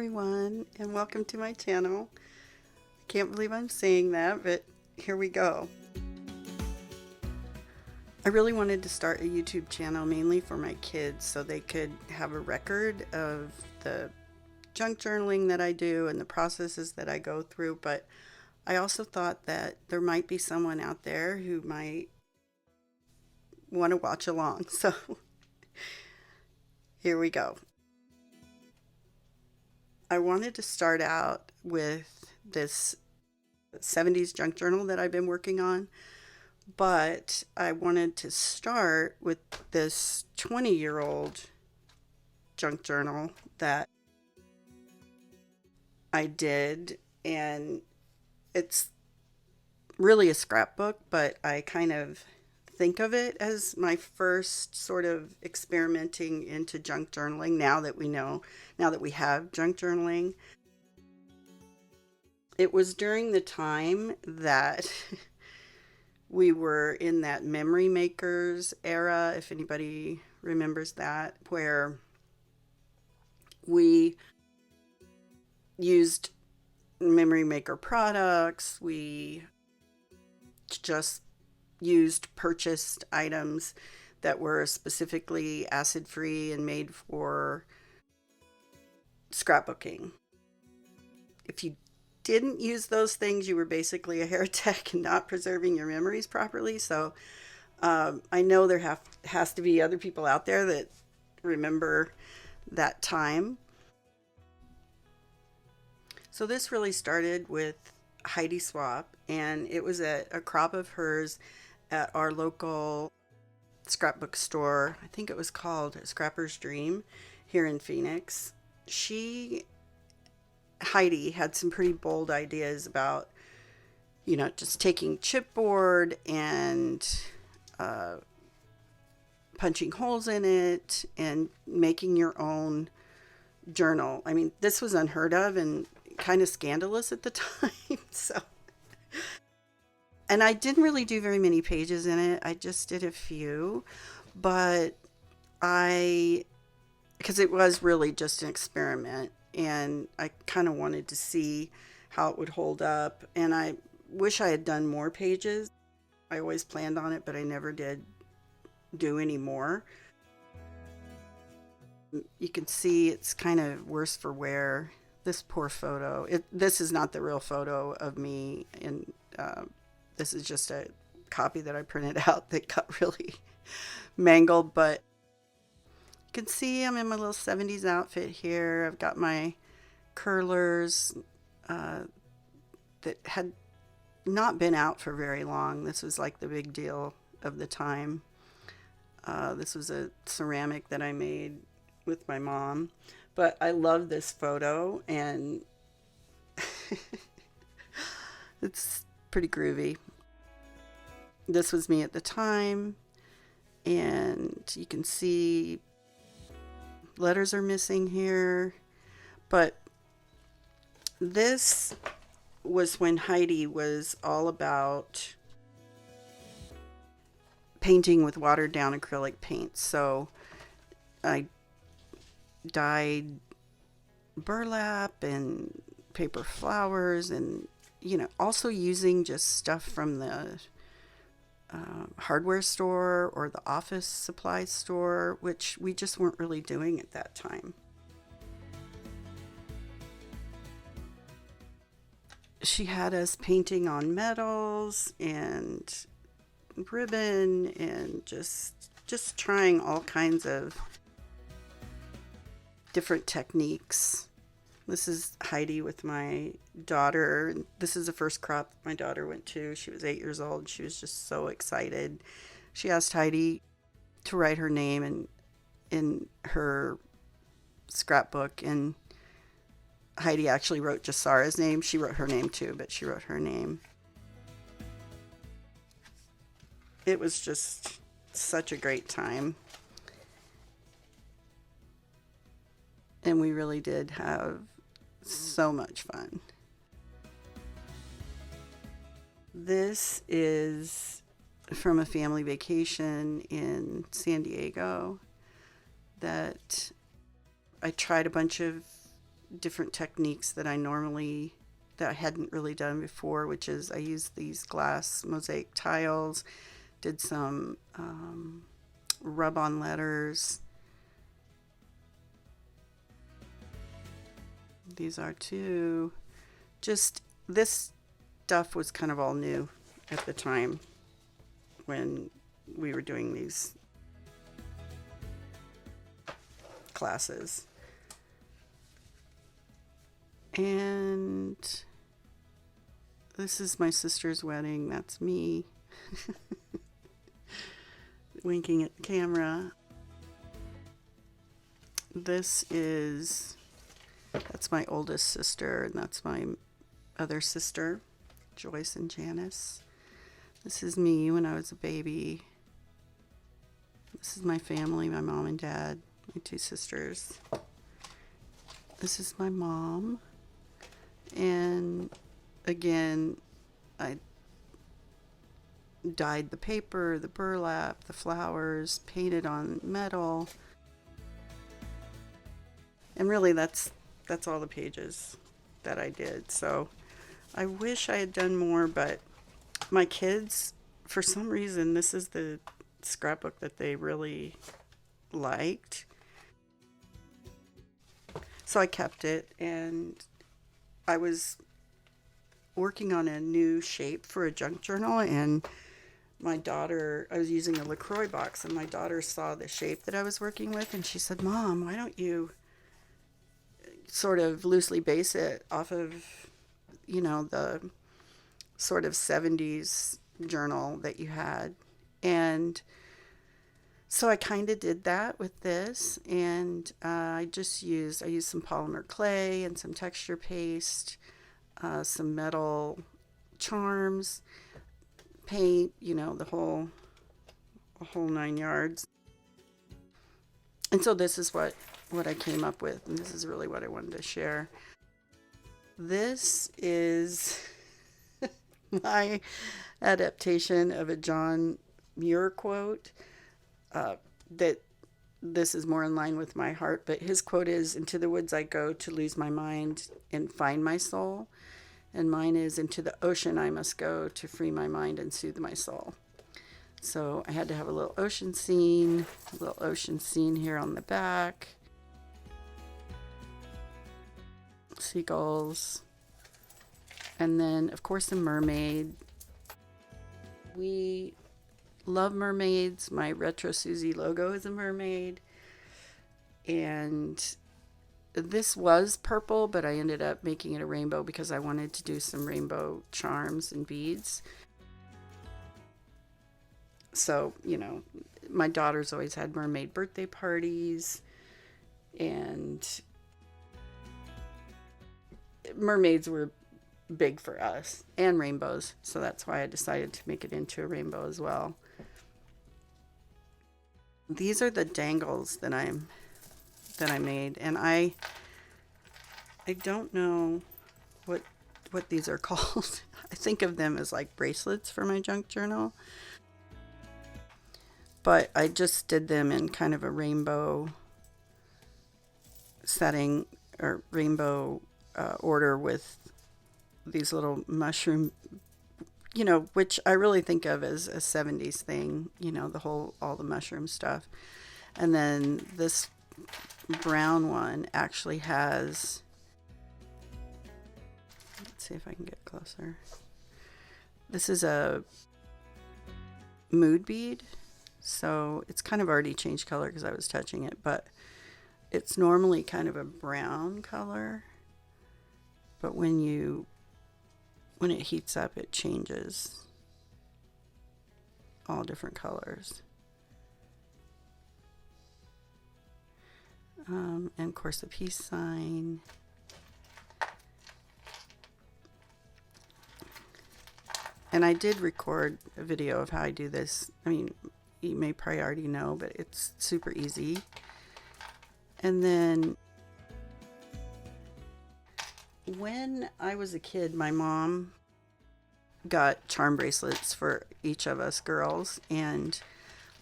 everyone, and welcome to my channel. I can't believe I'm saying that, but here we go. I really wanted to start a YouTube channel mainly for my kids so they could have a record of the junk journaling that I do and the processes that I go through, but I also thought that there might be someone out there who might want to watch along. So here we go. I wanted to start out with this 70s junk journal that I've been working on, but I wanted to start with this 20-year-old junk journal that I did, and it's really a scrapbook, but I kind of think of it as my first sort of experimenting into junk journaling now that we have junk journaling. It was during the time that we were in that memory makers era, if anybody remembers that, where we used memory maker products. We just used purchased items that were specifically acid-free and made for scrapbooking. If you didn't use those things, you were basically a heretic and not preserving your memories properly. So I know there has to be other people out there that remember that time. So this really started with Heidi Swap, and it was a crop of hers at our local scrapbook store. I think it was called Scrapper's Dream here in Phoenix. Heidi had some pretty bold ideas about, just taking chipboard and punching holes in it and making your own journal. I mean, this was unheard of and kind of scandalous at the time. And I didn't really do very many pages in it. I just did a few, but because it was really just an experiment, and I kind of wanted to see how it would hold up. And I wish I had done more pages. I always planned on it, but I never did do any more. You can see it's kind of worse for wear. This poor photo. This is not the real photo of me, and this is just a copy that I printed out that got really mangled. But you can see I'm in my little 70s outfit here. I've got my curlers that had not been out for very long. This was like the big deal of the time. This was a ceramic that I made with my mom. But I love this photo, and it's pretty groovy. This was me at the time, and you can see letters are missing here. But this was when Heidi was all about painting with watered down acrylic paint. So I dyed burlap and paper flowers, and also using just stuff from the hardware store or the office supply store, which we just weren't really doing at that time. She had us painting on metals and ribbon and just trying all kinds of different techniques. This is Heidi with my daughter. This is the first crop my daughter went to. She was 8 years old. She was just so excited. She asked Heidi to write her name in her scrapbook, and Heidi actually wrote just Sarah's name. She wrote her name too, but she wrote her name. It was just such a great time. And we really did have so much fun. This is from a family vacation in San Diego that I tried a bunch of different techniques that I hadn't really done before, which is I used these glass mosaic tiles, did some rub-on letters. These are two. Just this stuff was kind of all new at the time when we were doing these classes. And this is my sister's wedding. That's me winking at the camera. That's my oldest sister, and that's my other sister, Joyce and Janice. This is me when I was a baby. This is my family, my mom and dad, my two sisters. This is my mom. And again, I dyed the paper, the burlap, the flowers, painted on metal. And really that's all the pages that I did. So I wish I had done more, but my kids, for some reason, this is the scrapbook that they really liked. So I kept it, and I was working on a new shape for a junk journal, and my daughter, I was using a Lacroix box, and my daughter saw the shape that I was working with, and she said, "Mom, why don't you sort of loosely base it off of, the sort of 70s journal that you had?" And so I kind of did that with this, and I used some polymer clay and some texture paste, some metal charms, paint, the whole 9 yards. And so this is what I came up with, and this is really what I wanted to share. This is my adaptation of a John Muir quote. That this is more in line with my heart, but his quote is, "Into the woods I go to lose my mind and find my soul." And mine is, "Into the ocean I must go to free my mind and soothe my soul." So I had to have a little ocean scene here on the back. Seagulls. And then, of course, a mermaid. We love mermaids. My RetroSusie logo is a mermaid. And this was purple, but I ended up making it a rainbow because I wanted to do some rainbow charms and beads. So, my daughter's always had mermaid birthday parties, and mermaids were big for us, and rainbows. So that's why I decided to make it into a rainbow as well. These are the dangles that I made, and I don't know what these are called. I think of them as like bracelets for my junk journal, but I just did them in kind of a rainbow setting or rainbow order with these little mushroom, which I really think of as a 70s thing, all the mushroom stuff. And then this brown one actually has, let's see if I can get closer. This is a mood bead. So it's kind of already changed color because I was touching it, but it's normally kind of a brown color. But when it heats up, it changes all different colors. And of course the peace sign. And I did record a video of how I do this. I mean, you may probably already know, but it's super easy. And then when I was a kid, my mom got charm bracelets for each of us girls, and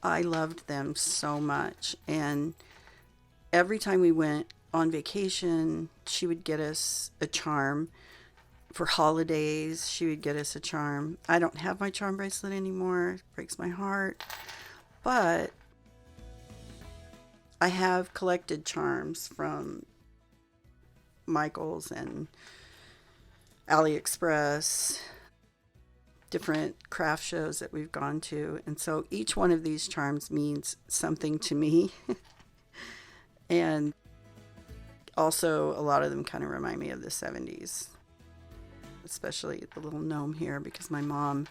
I loved them so much. And every time we went on vacation, she would get us a charm. For holidays, she would get us a charm. I don't have my charm bracelet anymore. It breaks my heart. But I have collected charms from Michael's and AliExpress, different craft shows that we've gone to. And so each one of these charms means something to me. And also, a lot of them kind of remind me of the 70s, especially the little gnome here, because my mom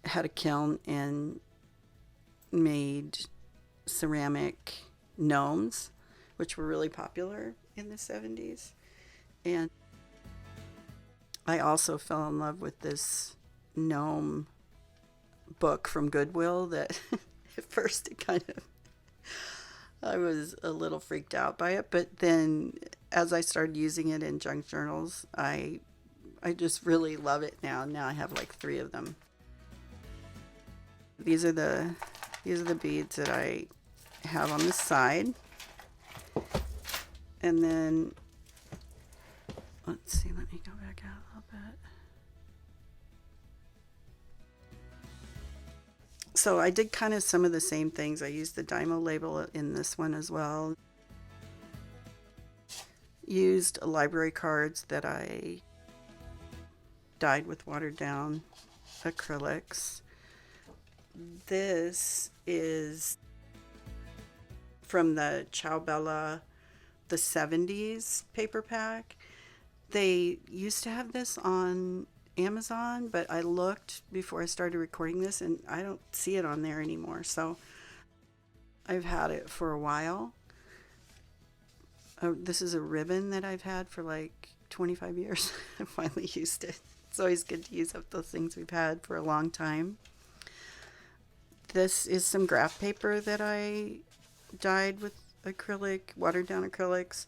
had a kiln and made ceramic gnomes, which were really popular in the 70s. And I also fell in love with this gnome book from Goodwill that at first it kind of, I was a little freaked out by it, but then as I started using it in junk journals, I just really love it now. Now I have like 3 of them. These are the beads that I have on the side. And then let's see, let me go back out a little bit. So I did kind of some of the same things. I used the Dymo label in this one as well. Used library cards that I dyed with watered down acrylics. This is from the Ciao Bella, the 70s paper pack. They used to have this on Amazon, but I looked before I started recording this and I don't see it on there anymore. So I've had it for a while. This is a ribbon that I've had for like 25 years. I finally used it. It's always good to use up those things we've had for a long time. This is some graph paper that I dyed with acrylic, watered down acrylics.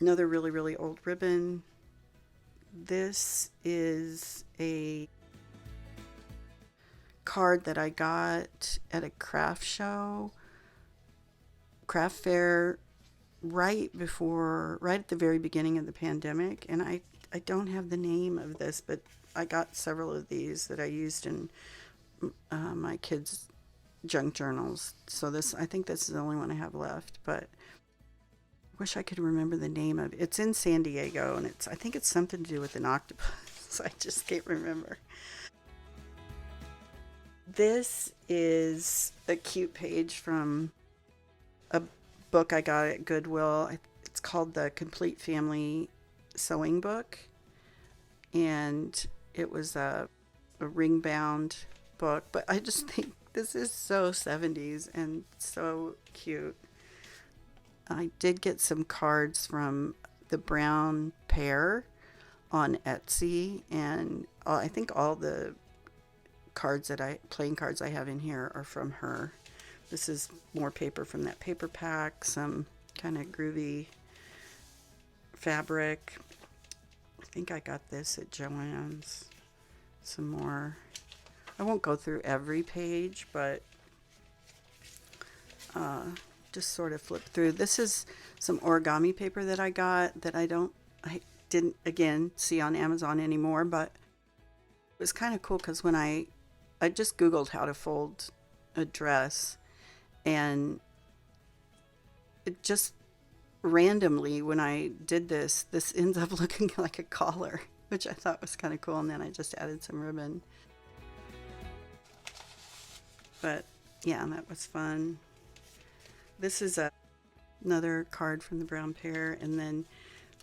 Another really, really old ribbon. This is a card that I got at a craft show, craft fair, right at the very beginning of the pandemic. And I don't have the name of this, but I got several of these that I used in my kids' junk journals. So I think this is the only one I have left, but I wish I could remember the name of it. It's in San Diego, and I think it's something to do with an octopus. I just can't remember. This is a cute page from a book I got at Goodwill. It's called The Complete Family Sewing Book, and it was a ring-bound book, but I just think this is so 70s and so cute. I did get some cards from the Brown Pair on Etsy, and I think all the playing cards I have in here are from her. This is more paper from that paper pack, some kind of groovy fabric. I think I got this at Joann's. Some more. I won't go through every page, but just sort of flip through. This is some origami paper that I got that I didn't again see on Amazon anymore, but it was kind of cool because when I just Googled how to fold a dress, and it just randomly, when I did this ends up looking like a collar, which I thought was kind of cool, and then I just added some ribbon. But yeah, that was fun. This is another card from the Brown Pair, and then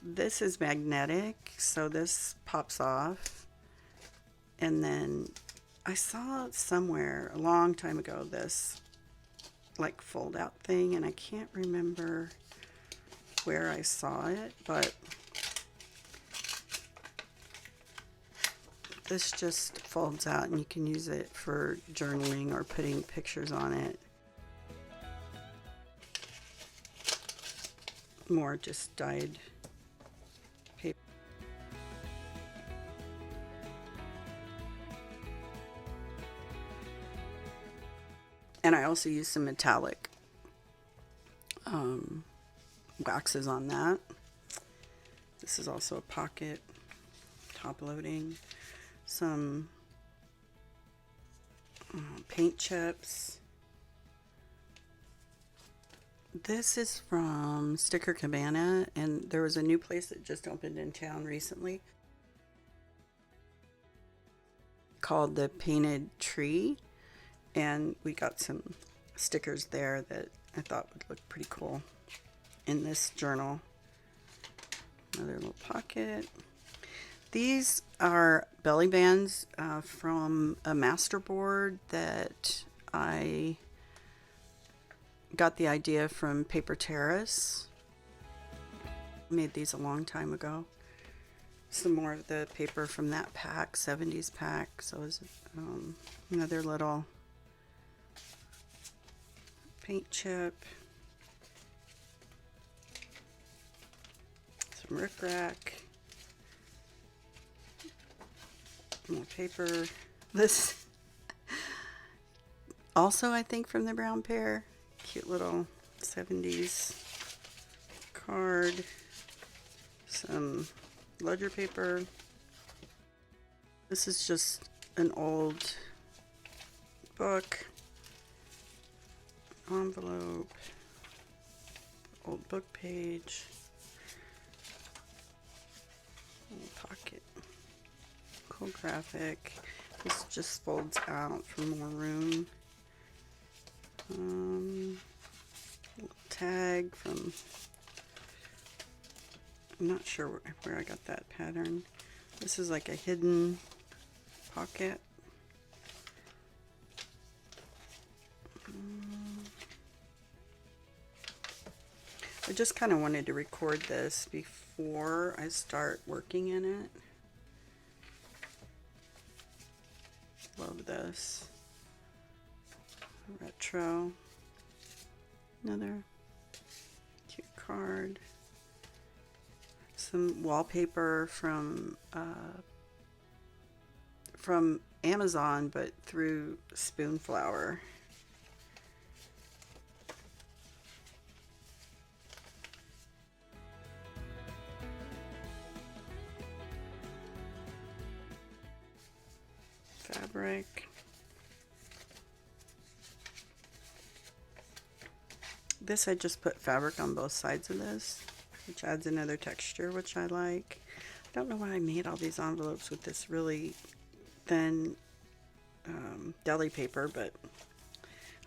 this is magnetic, so this pops off. And then I saw somewhere a long time ago this like fold out thing, and I can't remember where I saw it, but this just folds out and you can use it for journaling or putting pictures on it. More just dyed paper. And I also use some metallic waxes on that. This is also a pocket, top loading. Some paint chips. This is from Sticker Cabana, and there was a new place that just opened in town recently called the Painted Tree, and we got some stickers there that I thought would look pretty cool in this journal. Another little pocket. These are belly bands from a masterboard that I got the idea from Paper Terrace. Made these a long time ago. Some more of the paper from that pack, 70s pack. So it's another little paint chip. Some rickrack. More paper. This also, I think, from the brown pair. Cute little 70s card. Some ledger paper. This is just an old book. Envelope. Old book page. Little pocket. Cool graphic. This just folds out for more room. Little tag from, I'm not sure where I got that pattern. This is like a hidden pocket. I just kind of wanted to record this before I start working in it. Love this. Retro. Another cute card. Some wallpaper from Amazon, but through Spoonflower. Fabric. This, I just put fabric on both sides of this, which adds another texture, which I like. I don't know why I made all these envelopes with this really thin deli paper, but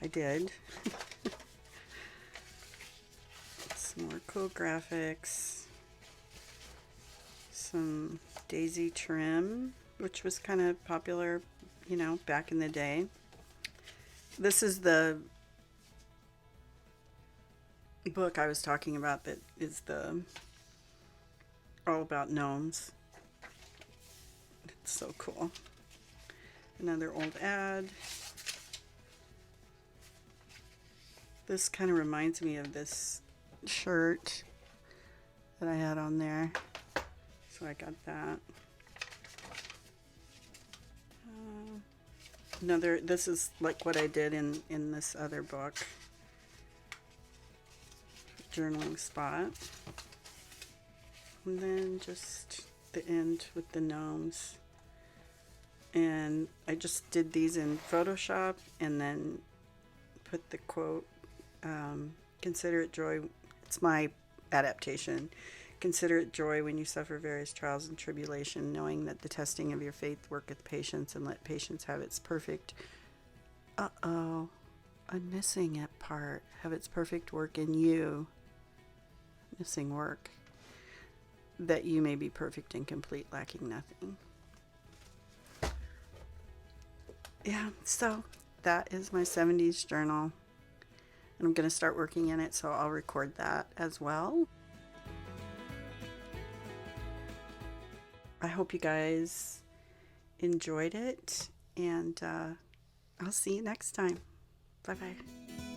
I did. Some more cool graphics. Some daisy trim, which was kind of popular, you know, back in the day. This is the book I was talking about that is all about gnomes. It's so cool. Another old ad. This kind of reminds me of this shirt that I had on there, so I got that. This is like what I did in this other book. Journaling spot. And then just the end with the gnomes. And I just did these in Photoshop and then put the quote, consider it joy. It's my adaptation. Consider it joy when you suffer various trials and tribulation, knowing that the testing of your faith worketh patience, and let patience have its perfect, I'm missing it part, have its perfect work in you, missing work, that you may be perfect and complete, lacking nothing. Yeah, so that is my 70s journal, and I'm going to start working in it, so I'll record that as well. I hope you guys enjoyed it, and I'll see you next time. Bye-bye.